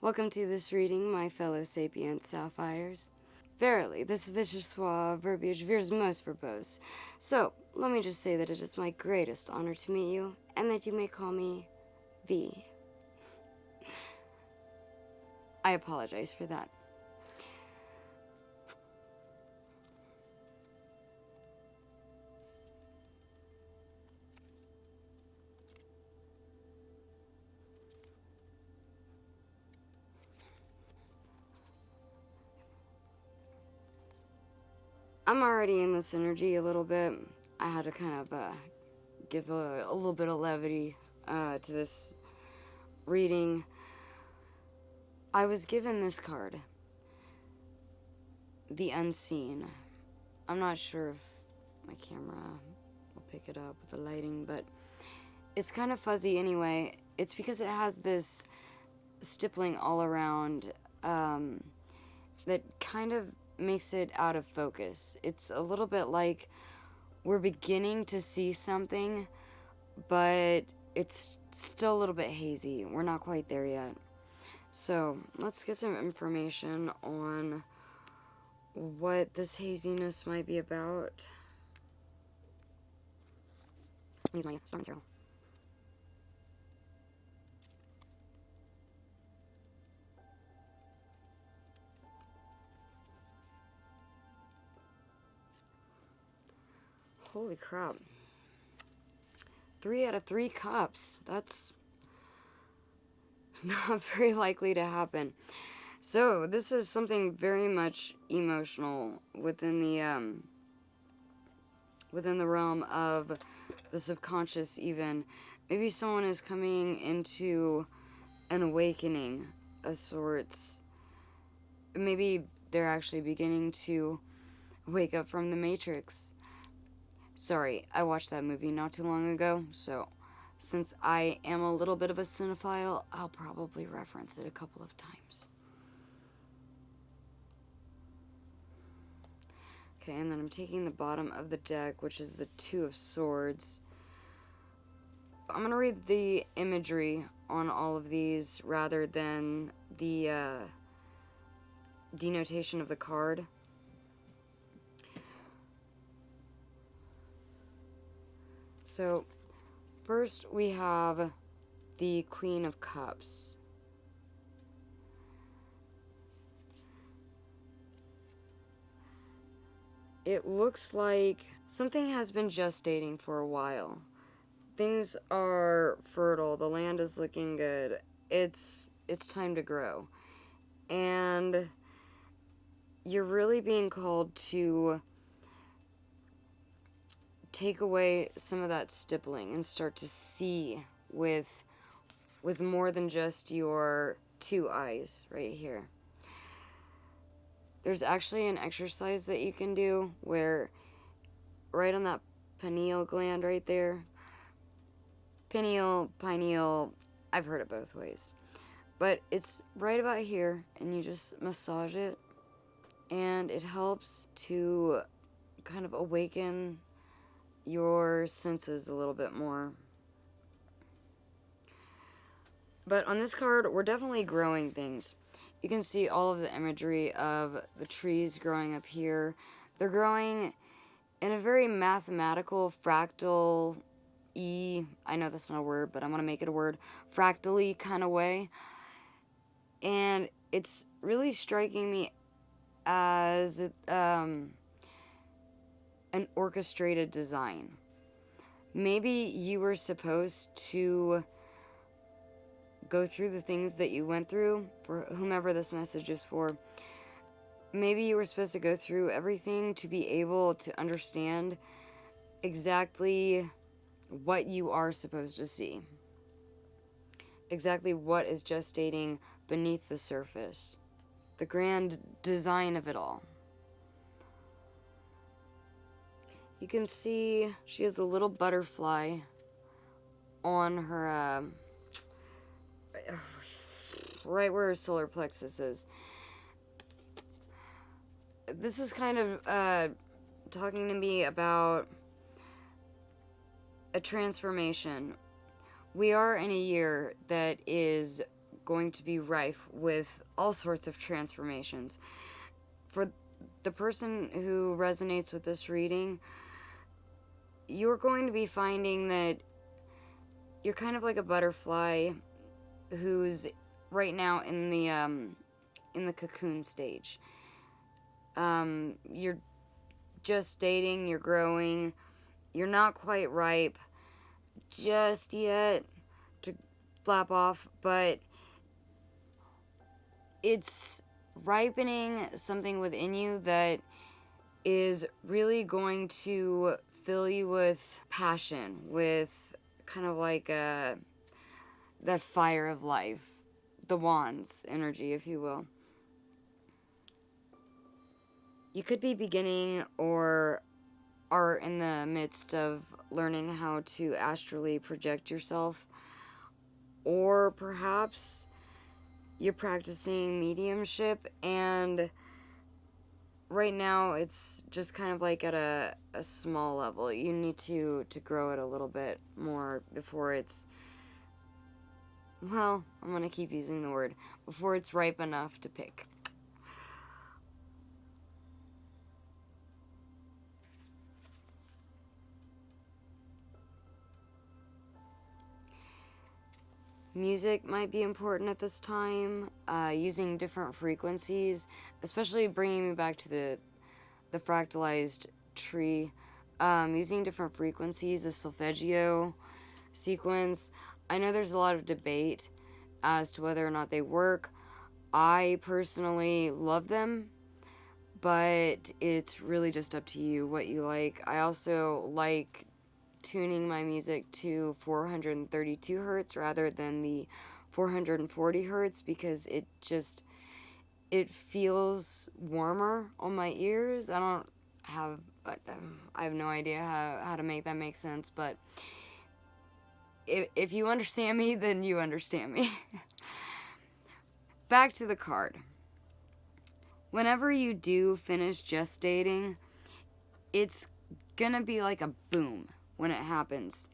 Welcome to this reading, my fellow sapient sapphires. Verily, this vichyssoise verbiage veers most verbose. So, let me just say that it is my greatest honor to meet you, and that you may call me V. I apologize for that. I'm already in this energy a little bit. I had to kind of give a little bit of levity to this reading. I was given this card, The Unseen. I'm not sure if my camera will pick it up with the lighting, but it's kind of fuzzy anyway. It's because it has this stippling all around that kind of makes it out of focus. It's a little bit like we're beginning to see something, but it's still a little bit hazy. We're not quite there yet. So let's get some information on what this haziness might be about. Use my star material. Holy crap. 3 out of 3 cups. That's not very likely to happen. So, this is something very much emotional within the realm of the subconscious even. Maybe someone is coming into an awakening of sorts. Maybe they're actually beginning to wake up from the Matrix. Sorry, I watched that movie not too long ago, so since I am a little bit of a cinephile, I'll probably reference it a couple of times. Okay, and then I'm taking the bottom of the deck, which is the 2 of Swords. I'm going to read the imagery on all of these rather than the denotation of the card. So, first we have the Queen of Cups. It looks like something has been gestating for a while. Things are fertile. The land is looking good. It's time to grow. And you're really being called to take away some of that stippling and start to see with more than just your 2 eyes right here. There's actually an exercise that you can do where right on that pineal gland right there, pineal, I've heard it both ways, but it's right about here, and you just massage it, and it helps to kind of awaken your senses a little bit more. But on this card, we're definitely growing things. You can see all of the imagery of the trees growing up here. They're growing in a very mathematical, fractal-y, I know that's not a word, but I'm going to make it a word, fractally kind of way. And it's really striking me as an orchestrated design. Maybe you were supposed to go through the things that you went through, for whomever this message is for. Maybe you were supposed to go through everything to be able to understand exactly what you are supposed to see. Exactly what is gestating beneath the surface. The grand design of it all. You can see she has a little butterfly on her, right where her solar plexus is. This is kind of talking to me about a transformation. We are in a year that is going to be rife with all sorts of transformations. For the person who resonates with this reading, you're going to be finding that you're kind of like a butterfly who's right now in the cocoon stage. You're just dating, you're growing, you're not quite ripe just yet to flap off, but it's ripening something within you that is really going to fill you with passion, with kind of like that fire of life, the wands energy, if you will. You could be beginning or are in the midst of learning how to astrally project yourself, or perhaps you're practicing mediumship, and right now it's just kind of like at a small level. You need to grow it a little bit more before it's, well, I'm going to keep using the word, before it's ripe enough to pick. Music might be important at this time, using different frequencies, especially bringing me back to the fractalized tree, using different frequencies, the solfeggio sequence. I know there's a lot of debate as to whether or not they work. I personally love them, but it's really just up to you what you like. I also like tuning my music to 432 hertz rather than the 440 hertz because it feels warmer on my ears. I have no idea how to make that make sense, but if you understand me, then you understand me. Back to the card. Whenever you do finish gestating, it's gonna be like a boom when it happens.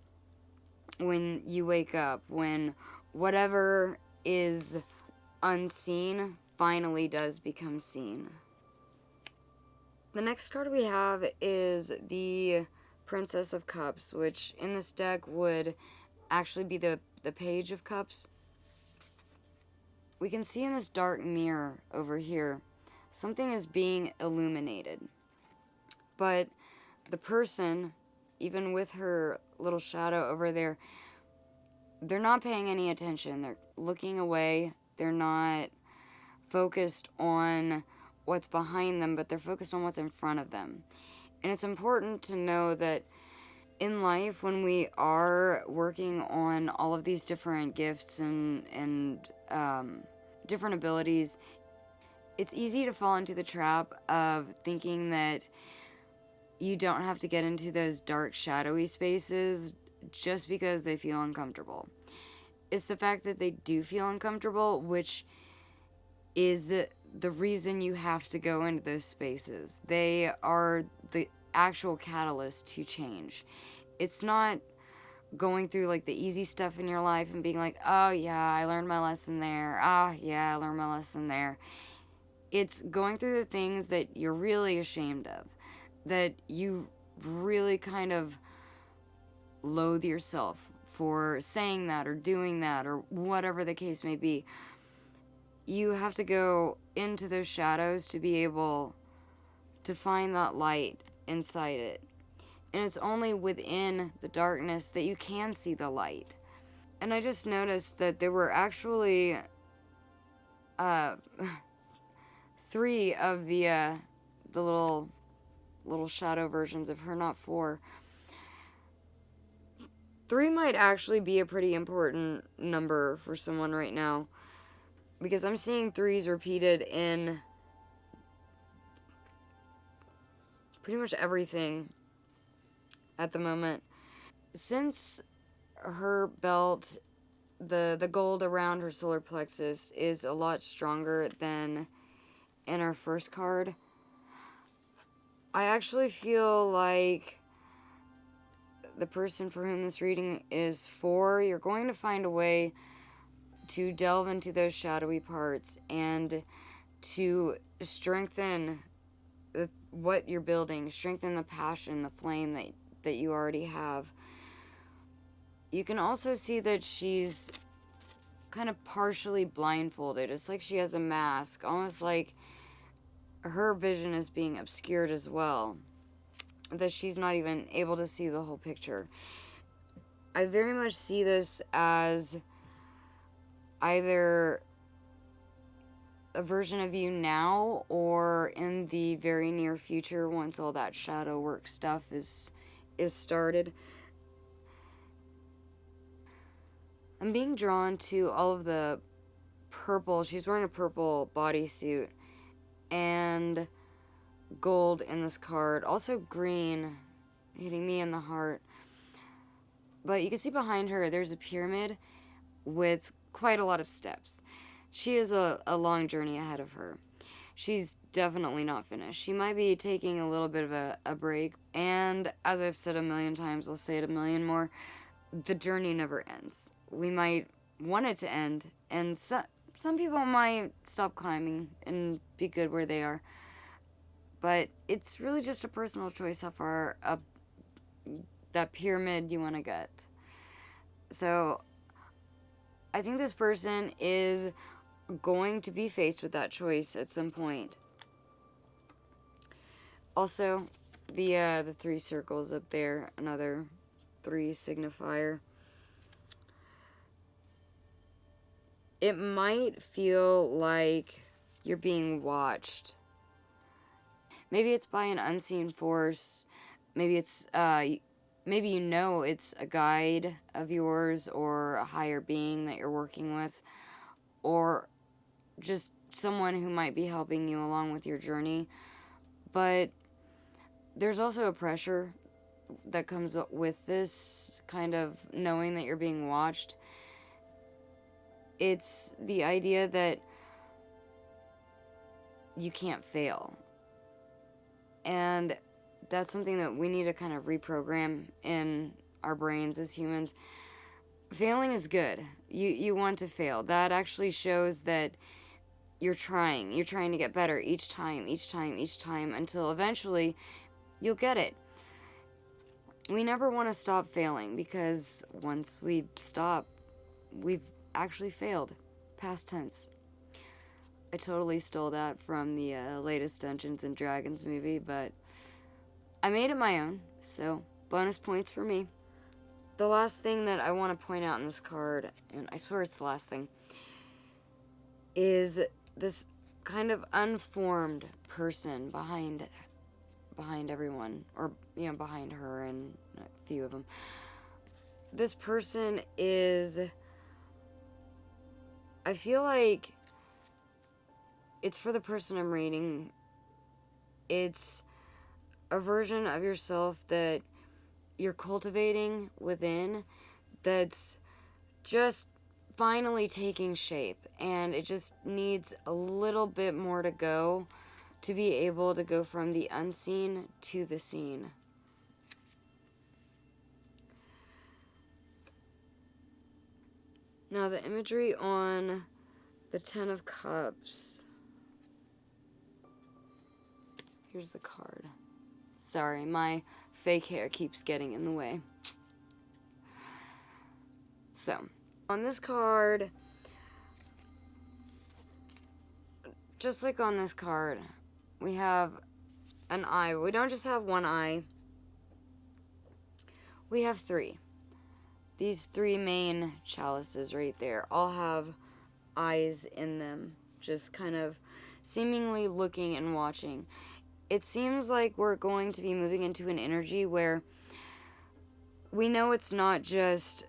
When you wake up, when whatever is unseen finally does become seen. The next card we have is the Princess of Cups, which in this deck would actually be the Page of Cups. We can see in this dark mirror over here, something is being illuminated. But the person, even with her little shadow over there, they're not paying any attention. They're looking away. They're not focused on what's behind them, but they're focused on what's in front of them. And it's important to know that in life, when we are working on all of these different gifts and different abilities, it's easy to fall into the trap of thinking that you don't have to get into those dark, shadowy spaces just because they feel uncomfortable. It's the fact that they do feel uncomfortable, which is the reason you have to go into those spaces. They are the actual catalyst to change. It's not going through like the easy stuff in your life and being like, oh yeah, I learned my lesson there. Ah, yeah, I learned my lesson there. It's going through the things that you're really ashamed of, that you really kind of loathe yourself for saying that or doing that or whatever the case may be. You have to go into those shadows to be able to find that light inside it. And it's only within the darkness that you can see the light. And I just noticed that there were actually 3 of the little shadow versions of her, not 4. 3 might actually be a pretty important number for someone right now, because I'm seeing 3s repeated in pretty much everything at the moment. Since her belt, the gold around her solar plexus is a lot stronger than in our first card, I actually feel like the person for whom this reading is for, you're going to find a way to delve into those shadowy parts and to strengthen what you're building, strengthen the passion, the flame that you already have. You can also see that she's kind of partially blindfolded. It's like she has a mask, almost like her vision is being obscured as well, that she's not even able to see the whole picture. I very much see this as either a version of you now or in the very near future once all that shadow work stuff is started. I'm being drawn to all of the purple. She's wearing a purple bodysuit and gold in this card. Also green, hitting me in the heart. But you can see behind her there's a pyramid with quite a lot of steps. She has a long journey ahead of her. She's definitely not finished. She might be taking a little bit of a break. And as I've said a million times, I'll say it a million more, the journey never ends. We might want it to end, and some people might stop climbing and be good where they are. But it's really just a personal choice how far up that pyramid you want to get. So I think this person is going to be faced with that choice at some point. Also, the 3 circles up there, another 3 signifier. It might feel like you're being watched. Maybe it's by an unseen force. Maybe it's maybe you know it's a guide of yours or a higher being that you're working with, or just someone who might be helping you along with your journey. But there's also a pressure that comes with this kind of knowing that you're being watched. It's the idea that you can't fail. And that's something that we need to kind of reprogram in our brains as humans. Failing is good. You want to fail. That actually shows that you're trying. You're trying to get better each time, until eventually you'll get it. We never want to stop failing, because once we stop, we've actually failed. Past tense. I totally stole that from the latest Dungeons and Dragons movie, but I made it my own, so bonus points for me. The last thing that I want to point out in this card, and I swear it's the last thing, is this kind of unformed person behind everyone, or behind her and a few of them. This person is, I feel like it's for the person I'm reading. It's a version of yourself that you're cultivating within that's just finally taking shape, and it just needs a little bit more to go to be able to go from the unseen to the seen. Now the imagery on the 10 of Cups. Here's the card. Sorry, my fake hair keeps getting in the way. So, on this card, just like on this card, we have an eye. We don't just have one eye. We have 3. These 3 main chalices right there all have eyes in them, just kind of seemingly looking and watching. It seems like we're going to be moving into an energy where we know it's not just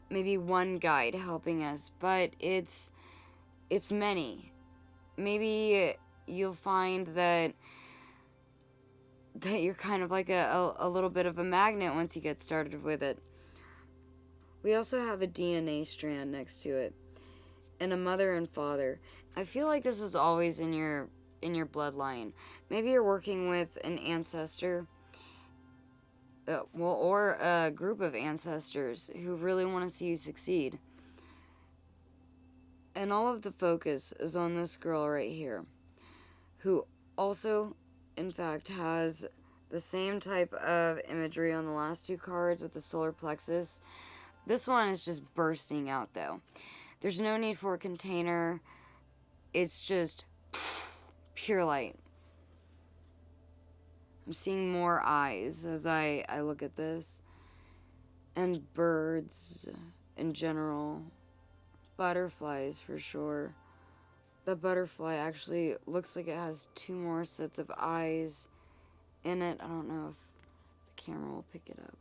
maybe one guide helping us, but it's many. Maybe you'll find that you're kind of like a little bit of a magnet once you get started with it. We also have a DNA strand next to it, and a mother and father. I feel like this was always in your bloodline. Maybe you're working with an ancestor, or a group of ancestors who really want to see you succeed. And all of the focus is on this girl right here, who also, in fact, has the same type of imagery on the last two cards with the solar plexus. This one is just bursting out, though. There's no need for a container. It's just pure light. I'm seeing more eyes as I look at this. And birds in general. Butterflies for sure. The butterfly actually looks like it has two more sets of eyes in it. I don't know if the camera will pick it up.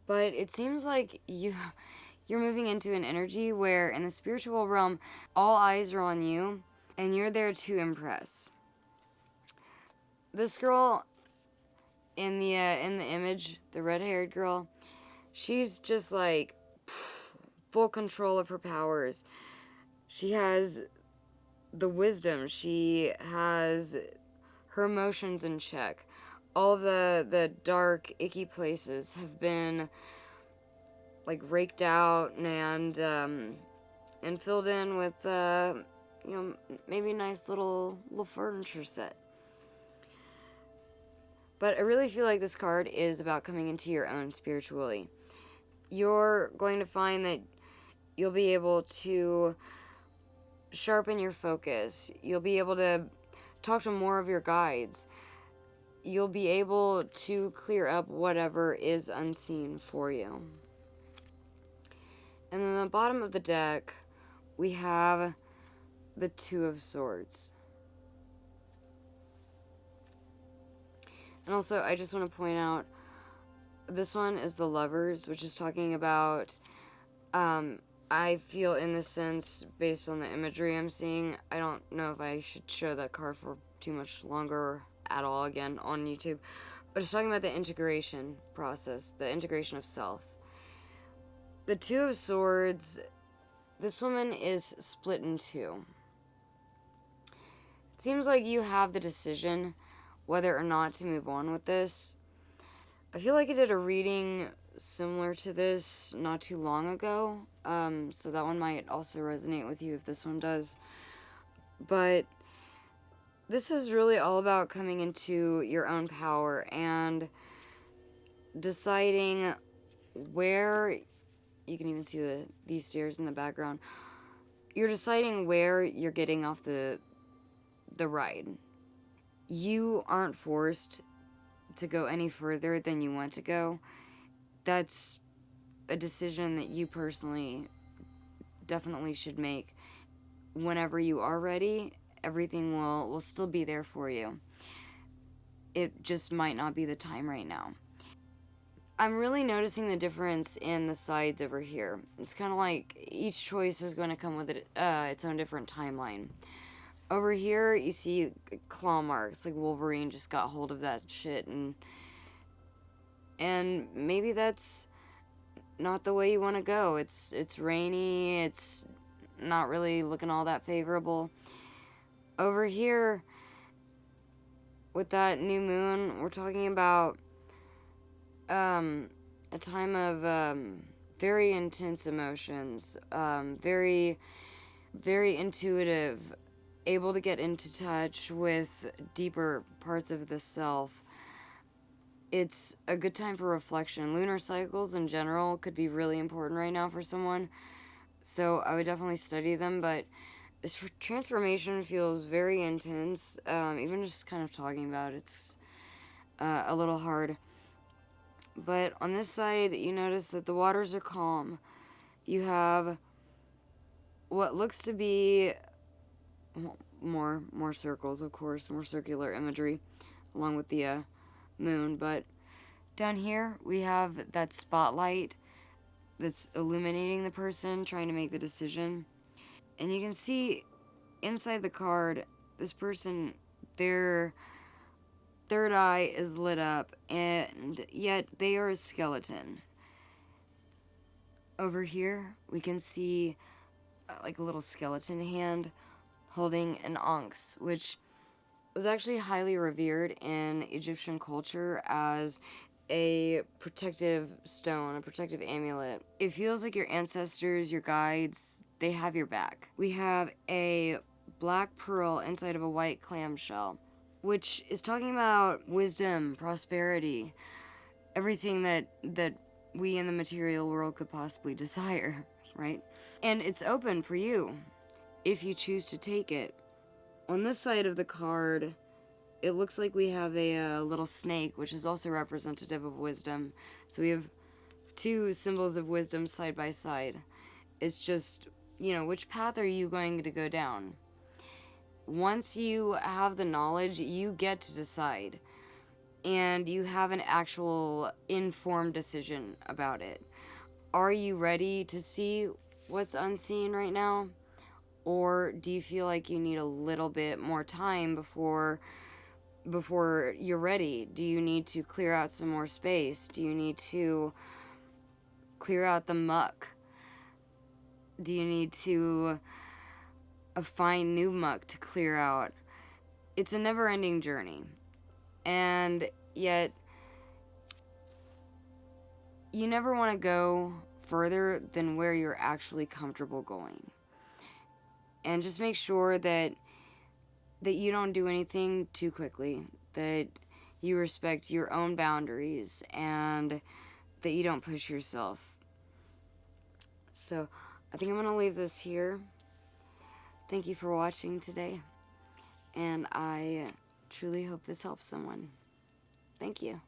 But it seems like you're moving into an energy where in the spiritual realm, all eyes are on you and you're there to impress. This girl in the image, the red-haired girl, she's just like full control of her powers. She has the wisdom. She has her emotions in check. All of the dark, icky places have been like raked out and filled in with maybe a nice little furniture set. But I really feel like this card is about coming into your own spiritually. You're going to find that you'll be able to sharpen your focus. You'll be able to talk to more of your guides. You'll be able to clear up whatever is unseen for you. And then the bottom of the deck, we have the Two of Swords. And also, I just want to point out, this one is the Lovers, which is talking about, I feel in this sense, based on the imagery I'm seeing, I don't know if I should show that card for too much longer at all again on YouTube, but it's talking about the integration process, the integration of self. The Two of Swords, this woman is split in two. It seems like you have the decision whether or not to move on with this. I feel like I did a reading similar to this not too long ago, so that one might also resonate with you if this one does. But this is really all about coming into your own power and deciding where, you can even see these stairs in the background, you're deciding where you're getting off the ride. You aren't forced to go any further than you want to go. That's a decision that you personally definitely should make. Whenever you are ready, everything will still be there for you. It just might not be the time right now. I'm really noticing the difference in the sides over here. It's kind of like each choice is going to come with its own different timeline. Over here, you see claw marks, like Wolverine just got hold of that shit, and maybe that's not the way you want to go. It's rainy, it's not really looking all that favorable. Over here, with that new moon, we're talking about a time of very intense emotions, very, very intuitive, able to get into touch with deeper parts of the self. It's a good time for reflection. Lunar cycles in general could be really important right now for someone, so I would definitely study them, but this transformation feels very intense. Even just kind of talking about it's a little hard. But on this side, you notice that the waters are calm. You have what looks to be more circles, of course, more circular imagery, along with the moon. But down here, we have that spotlight that's illuminating the person trying to make the decision. And you can see inside the card, this person, their third eye is lit up, and yet they are a skeleton. Over here, we can see like a little skeleton hand holding an onyx, which was actually highly revered in Egyptian culture as a protective stone, a protective amulet. It feels like your ancestors, your guides, they have your back. We have a black pearl inside of a white clamshell, which is talking about wisdom, prosperity, everything that we in the material world could possibly desire, right? And it's open for you if you choose to take it. On this side of the card, it looks like we have a little snake, which is also representative of wisdom. So we have two symbols of wisdom side by side. It's just, which path are you going to go down? Once you have the knowledge, you get to decide. And you have an actual informed decision about it. Are you ready to see what's unseen right now? Or do you feel like you need a little bit more time before you're ready? Do you need to clear out some more space? Do you need to clear out the muck? Do you need to find new muck to clear out? It's a never-ending journey. And yet, you never want to go further than where you're actually comfortable going. And just make sure that you don't do anything too quickly, that you respect your own boundaries, and that you don't push yourself. So, I think I'm going to leave this here. Thank you for watching today, and I truly hope this helps someone. Thank you.